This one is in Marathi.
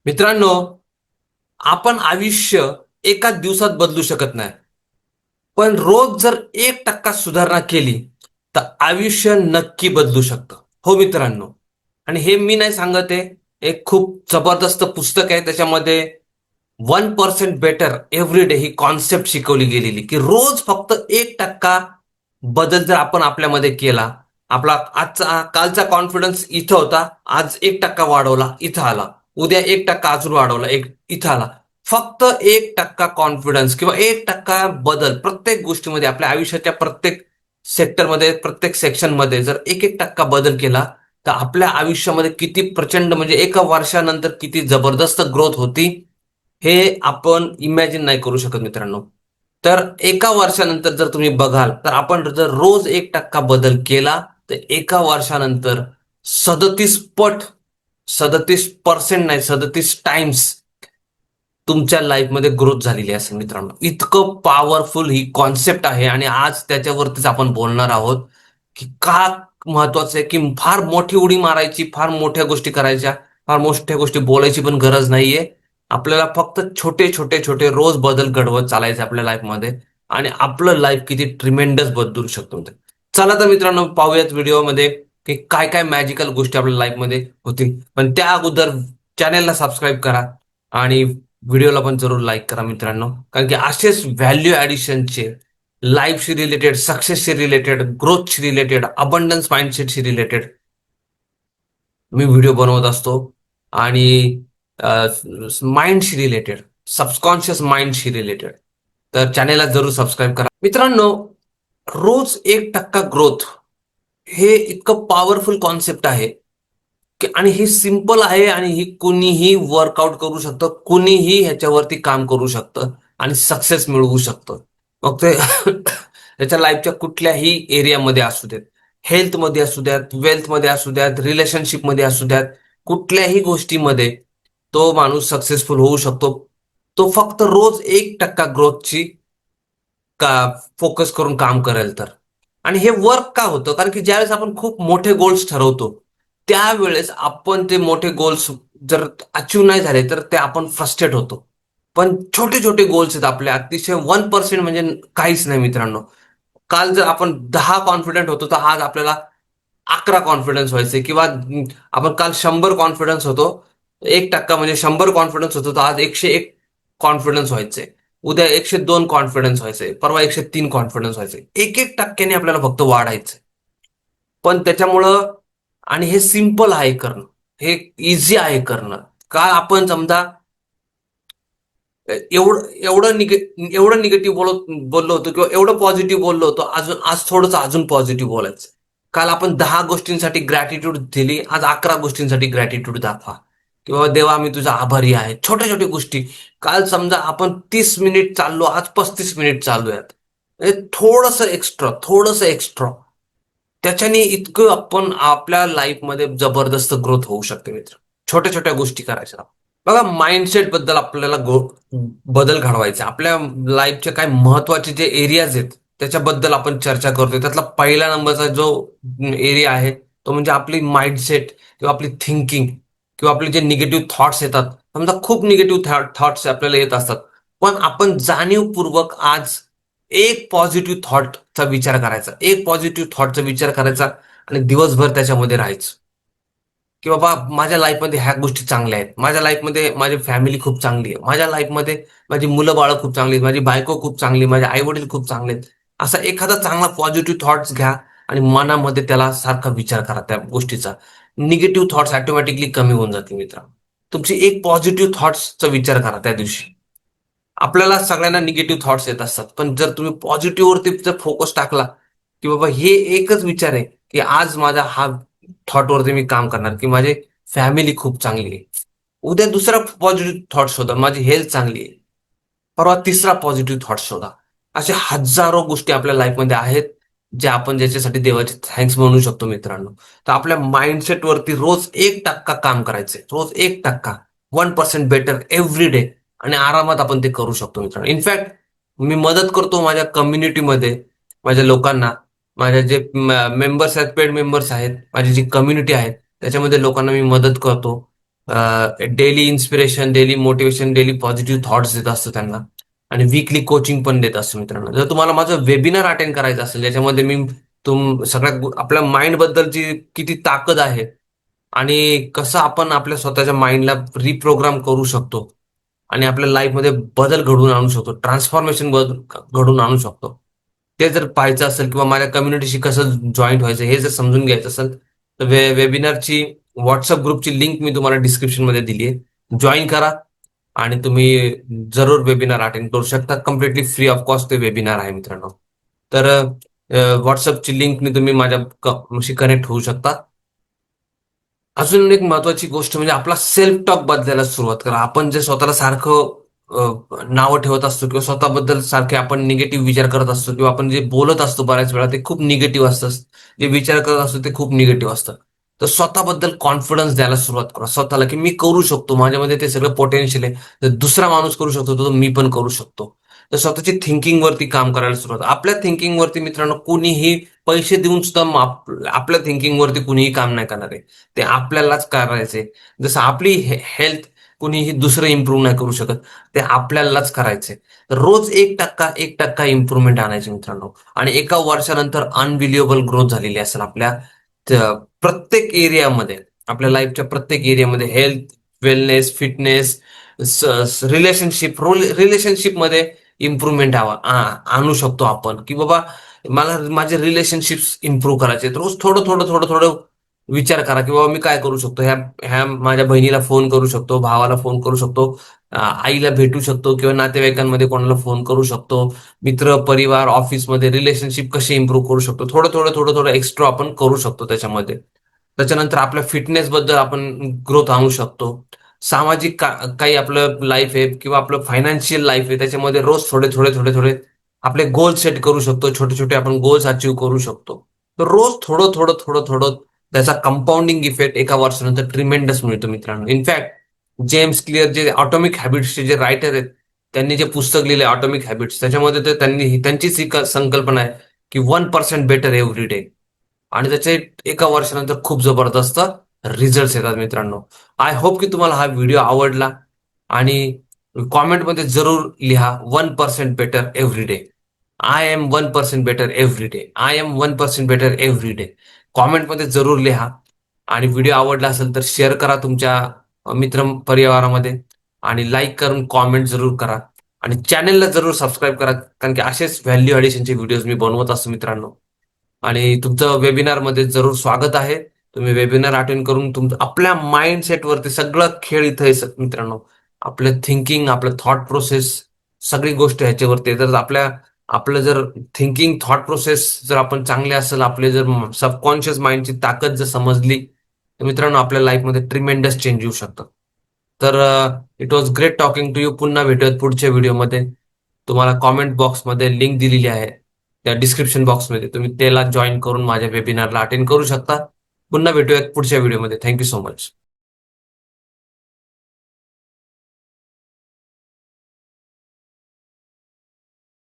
मित्रांनो, आपण आयुष्य एका दिवसात बदलू शकत नाही. पण रोज जर 1% सुधारणा केली, तर आयुष्य नक्की बदलू शकतं. हो मित्रांनो. आणि हे मी नाही सांगत आहे. एक खूप जबरदस्त पुस्तक आहे. त्याच्यामध्ये 1% बेटर एव्हरी डे ही कॉन्सेप्ट शिकवली गेलेली, की रोज फक्त 1% बदल जर आपण आपल्यामध्ये केला, आपला कालचा कॉन्फिडन्स इथं होता, आज 1% वाढवला, इथं आला. उद्या 1% अजून वाढवला, इथं आला. फक्त 1% कॉन्फिडन्स किंवा 1% बदल प्रत्येक गोष्टीमध्ये आपल्या आयुष्याच्या प्रत्येक सेक्टरमध्ये, प्रत्येक सेक्शनमध्ये जर 1-1% बदल केला, तर आपल्या आयुष्यामध्ये किती प्रचंड म्हणजे एका वर्षानंतर किती जबरदस्त ग्रोथ होती, हे आपण इमॅजिन नाही करू शकत मित्रांनो. तर एका वर्षानंतर जर तुम्ही बघाल, तर आपण जर रोज 1% बदल केला, तर एका वर्षानंतर 37 पट, 37% नाही, 37 टाइम्स तुमच्या लाईफमध्ये ग्रोथ झालेली असेल मित्रांनो. इतकं पॉवरफुल ही कॉन्सेप्ट आहे आणि आज त्याच्यावरतीच आपण बोलणार आहोत, की का महत्वाचं आहे, की फार मोठी उडी मारायची, फार मोठ्या गोष्टी करायच्या, फार मोठ्या गोष्टी बोलायची पण गरज नाहीये. आपल्याला फक्त छोटे, छोटे, छोटे रोज बदल घडवत चालायचे आपल्या लाईफमध्ये आणि आपलं लाईफ किती ट्रिमेंडस बदलू शकतो ते. चला तर मित्रांनो, पाहूयात व्हिडिओमध्ये, की काय काय मॅजिकल गोष्टी आपल्या लाईफमध्ये होतील. पण त्या अगोदर चॅनेलला सबस्क्राईब करा आणि व्हिडिओला पण जरूर लाईक करा मित्रांनो. कारण की असेच व्हॅल्यू ॲडिशनचे, लाईफशी रिलेटेड, सक्सेसशी रिलेटेड, ग्रोथशी रिलेटेड, अबंडन्स माइंडसेटशी रिलेटेड मी व्हिडिओ बनवत असतो. आणि माइंडशी रिलेटेड, सबकॉन्शियस माइंडशी रिलेटेड. तर चॅनेलला जरूर सबस्क्राईब करा मित्रांनो. रोज 1% ग्रोथ हे इतकं पॉवरफुल कॉन्सेप्ट आहे, की आणि हे सिम्पल आहे आणि ही कुणीही वर्कआउट करू शकतं, कुणीही ह्याच्यावरती काम करू शकतं आणि सक्सेस मिळवू शकतं. मग ते त्याच्या लाईफच्या कुठल्याही एरियामध्ये असू देत, हेल्थमध्ये असू द्यात, वेल्थमध्ये असू द्यात, रिलेशनशिपमध्ये असू द्यात, कुठल्याही गोष्टीमध्ये तो माणूस सक्सेसफुल होऊ शकतो. तो फक्त रोज 1% ग्रोथची का फोकस करून काम करेल तर. आणि हे वर्क का होतं? कारण की ज्यावेळेस आपण खूप मोठे गोल्स ठरवतो, त्यावेळेस आपण ते मोठे गोल्स जर अचीव्ह नाही झाले, तर ते आपण फ्रस्ट्रेट होतो. पण छोटे-छोटे गोल्स आहेत आपले, अतिशय 1% म्हणजे काहीच नाही मित्रांनो. काल जर आपण 10 कॉन्फिडंट होतो, तर आज आपल्याला 11 कॉन्फिडन्स व्हायचे किंवा आपण काल 100 कॉन्फिडन्स होतो. 1% म्हणजे 100 कॉन्फिडन्स होतो, तर आज 101 कॉन्फिडन्स व्हायचे. उद्या 102 कॉन्फिडन्स व्हायचे, परवा 103 कॉन्फिडन्स व्हायचे. 1-1% आपल्याला फक्त वाढायचं. पण त्याच्यामुळं आणि हे सिंपल आहे करणं. हे ईझी आहे करणं. का आपण समजा एवढं एवढं निगे एवढं निगेटिव्ह बोललो होतो किंवा एवढं पॉझिटिव्ह बोललो होतो, आज थोडंसं अजून पॉझिटिव्ह बोलायचं. काल आपण 10 गोष्टींसाठी ग्रॅटिट्यूड दिली, आज 11 गोष्टींसाठी ग्रॅटिट्यूड दाखवा. की बाबा देवा मी तुझा आभारी आहे. छोट्या-छोट्या गोष्टी. काल समजा आपण 30 मिनिट चाललो, आज 35 मिनिट चालूयात. थोडंसं एक्स्ट्रा, थोडंसं एक्स्ट्रा. त्याच्याने इतकं आपण आपल्या लाईफमध्ये जबरदस्त ग्रोथ होऊ शकते मित्र. छोट्या-छोट्या गोष्टी करायच्या. बघा माइंडसेट बद्दल आपल्याला बदल घडवायचा. आपल्या लाईफचे काही महत्वाचे जे एरियाज आहेत, त्याच्याबद्दल आपण चर्चा करतोय. त्यातला पहिला नंबरचा जो एरिया आहे, तो म्हणजे आपली माइंडसेट किंवा आपली थिंकिंग किंवा आपले जे निगेटिव्ह थॉट्स येतात. समजा खूप निगेटिव्ह थॉट्स आपल्याला येत असतात. पण आपण जाणीवपूर्वक आज एक पॉझिटिव्ह थॉटचा विचार करायचा. एक पॉझिटिव्ह थॉटचा विचार करायचा आणि दिवसभर त्याच्यामध्ये राहायचं. की बाबा माझ्या लाईफमध्ये ह्या गोष्टी चांगल्या आहेत. माझ्या लाईफमध्ये माझी फॅमिली खूप चांगली आहे. माझ्या लाईफमध्ये माझी मुलं-बाळं खूप चांगली आहेत. माझी बायको खूप चांगली आहे. माझे आई-वडील खूप चांगले आहेत. असा एखादा चांगला पॉझिटिव्ह थॉट्स घ्या आणि मनामध्ये त्याला सारखा विचार करा त्या गोष्टीचा. निगेटिव्ह थॉट्स ऑटोमॅटिकली कमी होऊन जातील मित्रांनो. तुमची एक पॉझिटिव्ह थॉट्सचा विचार करा त्या दिवशी. आपल्याला सगळ्यांना निगेटिव्ह थॉट्स येत असतात. पण जर तुम्ही पॉझिटिव्हवरती जर फोकस टाकला, की बाबा हे एकच विचार आहे, की आज माझा हा थॉटवरती मी काम करणार, की माझी फॅमिली खूप चांगली आहे. उद्या दुसरा पॉझिटिव्ह थॉट शोधा, माझी हेल्थ चांगली आहे. परवा तिसरा पॉझिटिव्ह थॉट शोधा. अशा हजारो गोष्टी आपल्या लाईफमध्ये आहेत, ज्या आपण ज्याच्यासाठी देवाचे थँक्स म्हणू शकतो मित्रांनो. तर आपल्या माइंडसेटवरती रोज 1% काम करायचंय. रोज 1%, 1% बेटर एव्हरी डे आणि आरामात आपण ते करू शकतो मित्रांनो. इनफॅक्ट मी मदत करतो माझ्या कम्युनिटीमध्ये, माझ्या लोकांना, माझ्या जे मेंबर्स आहेत, पेड मेंबर्स आहेत, माझी जी कम्युनिटी आहे, त्याच्यामध्ये लोकांना मी मदत करतो. Daily inspiration, daily motivation, daily positive thoughts देत असतो त्यांना आणि वीकली कोचिंग पण देत असतो मित्रांनो. जर तुम्हाला माझं वेबिनार अटेंड करायचं असेल ज्याच्यामध्ये मी सगळ्या आपल्या माइंड बद्दलची किती ताकद आहे आणि कसं आपण आपल्या स्वतःच्या माइंडला रिप्रोग्राम करू शकतो आणि आपल्या लाईफमध्ये बदल घडवून आणू शकतो, ट्रान्सफॉर्मेशन घडवून आणू शकतो, ते जर पाहायचं असेल किंवा माझ्या कम्युनिटीशी कसं जॉईंट व्हायचं हे जर समजून घ्यायचं असेल तर वेबिनारची व्हॉट्सअप ग्रुपची लिंक मी तुम्हाला डिस्क्रिप्शनमध्ये दिली आहे. जॉईन करा आणि तुम्ही जरूर वेबिनार अटेंड करू शकता. कम्प्लिटली फ्री ऑफ कॉस्ट ते वेबिनार आहे मित्रांनो. तर व्हॉट्सअपची लिंकनी तुम्ही माझ्याशी कनेक्ट होऊ शकता. अजून एक महत्वाची गोष्ट म्हणजे आपला सेल्फ टॉक बदलायला सुरुवात करा. आपण जे स्वतःला सारखं नावं ठेवत असतो किंवा स्वतःबद्दल सारखे आपण निगेटिव्ह विचार करत असतो किंवा आपण जे बोलत असतो बऱ्याच वेळा ते खूप निगेटिव्ह असतं. जे विचार करत असतो ते खूप निगेटिव्ह असतं. तर स्वतःबद्दल कॉन्फिडन्स द्यायला सुरुवात करा स्वतःला, की मी करू शकतो, माझ्यामध्ये ते सगळं पोटेन्शियल आहे. जर दुसरा माणूस करू शकतो तर मी पण करू शकतो. तर स्वतःची थिंकिंग वरती काम करायला सुरुवात. आपल्या थिंकिंग वरती मित्रांनो कुणीही पैसे देऊन सुद्धा आपल्या थिंकिंग वरती कुणीही काम नाही करणार आहे. ते आपल्यालाच करायचंय. जसं आपली हेल्थ कुणीही दुसरं इम्प्रूव्ह नाही करू शकत, ते आपल्यालाच करायचंय. तर रोज 1% इम्प्रूव्हमेंट आणायचे मित्रांनो आणि एका वर्षानंतर अनबिलिव्हेबल ग्रोथ झालेली असेल आपल्या प्रत्येक एरियामध्ये, आपल्या लाईफच्या प्रत्येक एरियामध्ये हेल्थ, वेलनेस, फिटनेस, रिलेशनशिपमध्ये इम्प्रूव्हमेंट आणू शकतो आपण, की बाबा मला माझे रिलेशनशिप्स इम्प्रूव्ह करायचे. रोज थोडं थोडं थोडं थोडं विचार करा की बाबा मी काय करू शकतो. ह्या ह्या माझ्या बहिणीला फोन करू शकतो, भावाला फोन करू शकतो, आईला भेटू शकतो किंवा नातेवाईकांमध्ये कोणाला फोन करू शकतो, मित्र परिवार ऑफिसमध्ये रिलेशनशिप कसे इम्प्रूव्ह करू शकतो. थोडं थोडं थोडं थोडं एक्स्ट्रा आपण करू शकतो त्याच्यामध्ये. त्याच्यानंतर आपल्या फिटनेस बद्दल आपण ग्रोथ आणू शकतो. सामाजिक काही आपलं लाईफ आहे किंवा आपलं फायनान्शियल लाईफ आहे त्याच्यामध्ये रोज थोडे थोडे थोडे थोडे आपले गोल सेट करू शकतो. छोटे छोटे आपण गोल्स अचीव्ह करू शकतो. तर रोज थोडं थोडं थोडं थोडं त्याचा कंपाऊंडिंग इफेक्ट एका वर्षानंतर ट्रिमेंडस मिळतो मित्रांनो. इनफॅक्ट जेम्स क्लिअर जे ऑटोमिक हॅबिट्सचे जे रायटर आहेत त्यांनी जे पुस्तक लिहिले ऑटोमिक हॅबिट्स त्याच्यामध्ये तर त्यांचीच ही संकल्पना आहे की 1% बेटर एव्हरी डे आणि त्याचे एका वर्षानंतर खूप जबरदस्त रिझल्ट येतात मित्रांनो. आय होप की तुम्हाला हा व्हिडिओ आवडला आणि कॉमेंटमध्ये जरूर लिहा 1% better every day. I am 1% better every day. I am 1% better every day. कॉमेंटमध्ये जरूर लिहा आणि व्हिडिओ आवडला असेल तर शेअर करा तुमच्या मित्र परिवारामध्ये आणि लाईक करून कॉमेंट जरूर करा आणि चॅनेलला जरूर सबस्क्राईब करा कारण की असेच व्हॅल्यू ॲडिशनचे व्हिडिओज मी बनवत असतो मित्रांनो. आणि तुमचं वेबिनारमध्ये जरूर स्वागत आहे. तुम्ही वेबिनार अटेंड करून तुमचं आपल्या माइंडसेटवरती सगळं खेळ इथं आहे मित्रांनो. आपलं थिंकिंग, आपलं थॉट प्रोसेस सगळी गोष्ट ह्याच्यावरती आहे. जर आपलं जर थिंकिंग थॉट प्रोसेस जर आपण चांगले असेल, आपले जर सबकॉन्शियस माइंडची ताकद जर समजली तर मित्रांनो आपल्या लाईफमध्ये ट्रिमेंडस चेंज येऊ शकतं. तर it was great talking to you. पुन्हा भेटूयात पुढच्या व्हिडिओमध्ये. तुम्हाला कॉमेंट बॉक्समध्ये लिंक दिलेली आहे त्या डिस्क्रिप्शन बॉक्समध्ये, तुम्ही त्याला जॉईन करून माझ्या वेबिनारला अटेंड करू शकता. पुन्हा भेटूयात पुढच्या व्हिडिओमध्ये. Thank you so much.